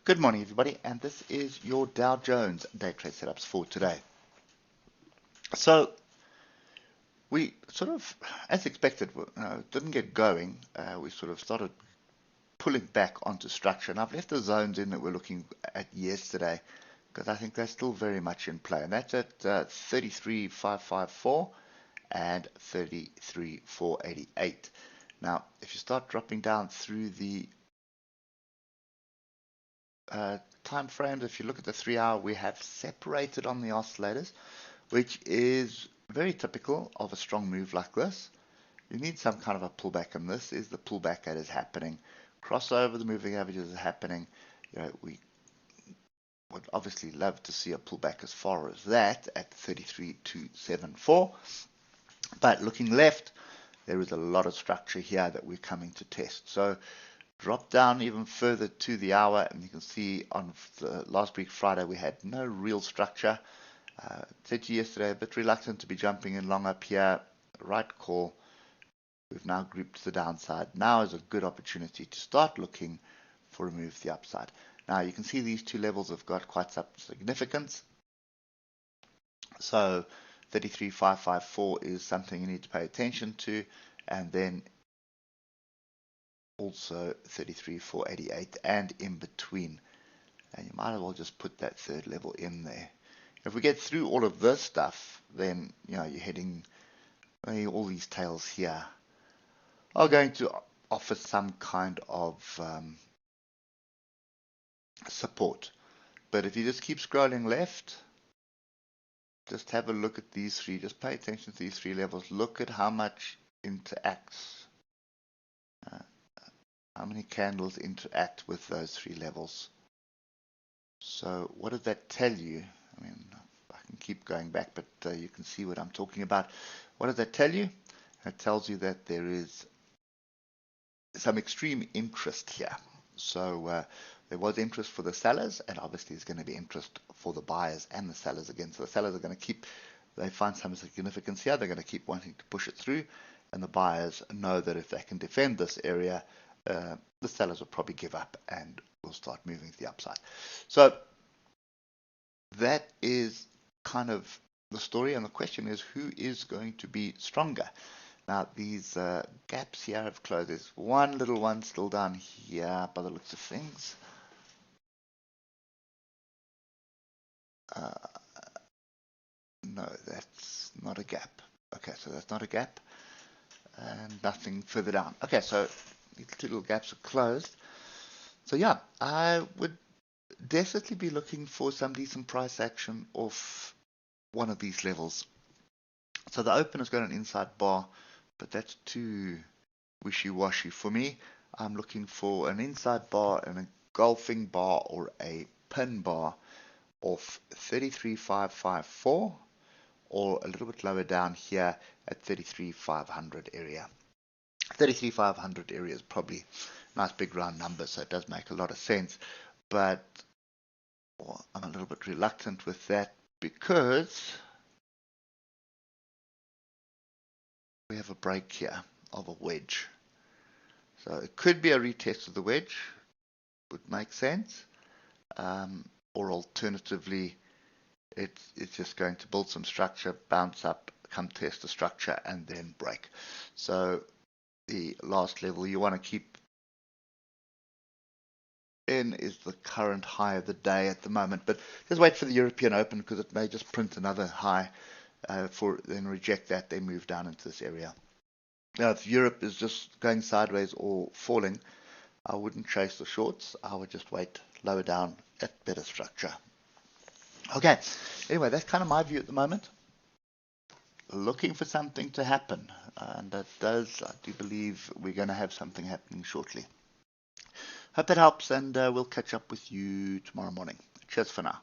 Good morning, everybody, and this is your Dow Jones day trade setups for today. So we sort of, as expected, didn't get going. We sort of started pulling back onto structure, and I've left the zones in that we're looking at yesterday because I think they're still very much in play, and that's at 33,554 and 33,488. Now, if you start dropping down through the time frames, if you look at the 3-hour, we have separated on the oscillators, which is very typical of a strong move like this. You need some kind of a pullback, and this is the pullback that is happening. Crossover the moving averages is happening. We would obviously love to see a pullback as far as that at 33,274, but looking left, there is a lot of structure here that we're coming to test. So drop down even further to the hour, and you can see on the last week Friday we had no real structure. Said to you yesterday, a bit reluctant to be jumping in long up here. Right call. We've now grouped to the downside. Now is a good opportunity to start looking for a move to the upside. Now you can see these two levels have got quite some significance. So 33,554 is something you need to pay attention to, and then also 33,488 and in between. And you might as well just put that third level in there. If we get through all of this stuff, then you're heading, all these tails here are going to offer some kind of support. But if you just keep scrolling left, just have a look at these three, just pay attention to these three levels, look at how much interacts, how many candles interact with those three levels. So what does that tell you? I mean, I can keep going back, but you can see what I'm talking about. What does that tell you? It tells you that there is some extreme interest here. So there was interest for the sellers, and obviously there's going to be interest for the buyers and the sellers again. So the sellers are going to keep, they find some significance here, they're going to keep wanting to push it through, and the buyers know that if they can defend this area, the sellers will probably give up and will start moving to the upside. So that is kind of the story, and the question is, who is going to be stronger? Now these gaps here have closed. There's one little one still down here by the looks of things. No, that's not a gap. Okay, so that's not a gap, and nothing further down. Okay, so these two little gaps are closed. So yeah, I would definitely be looking for some decent price action off one of these levels. So the open has got an inside bar, but that's too wishy-washy for me. I'm looking for an inside bar and a golfing bar or a pin bar off 33,554 or a little bit lower down here at 33,500 area. 33,500 area is probably a nice big round number, so it does make a lot of sense, but I'm a little bit reluctant with that because we have a break here of a wedge. So it could be a retest of the wedge, would make sense, or alternatively it's just going to build some structure, bounce up, come test the structure, and then break. So the last level you want to keep in is the current high of the day at the moment, but just wait for the European Open because it may just print another high then reject that, they move down into this area. Now if Europe is just going sideways or falling, I wouldn't chase the shorts, I would just wait lower down at better structure. Okay, anyway, that's kind of my view at the moment. Looking for something to happen, and I do believe we're going to have something happening shortly. Hope that helps, and we'll catch up with you tomorrow morning. Cheers for now.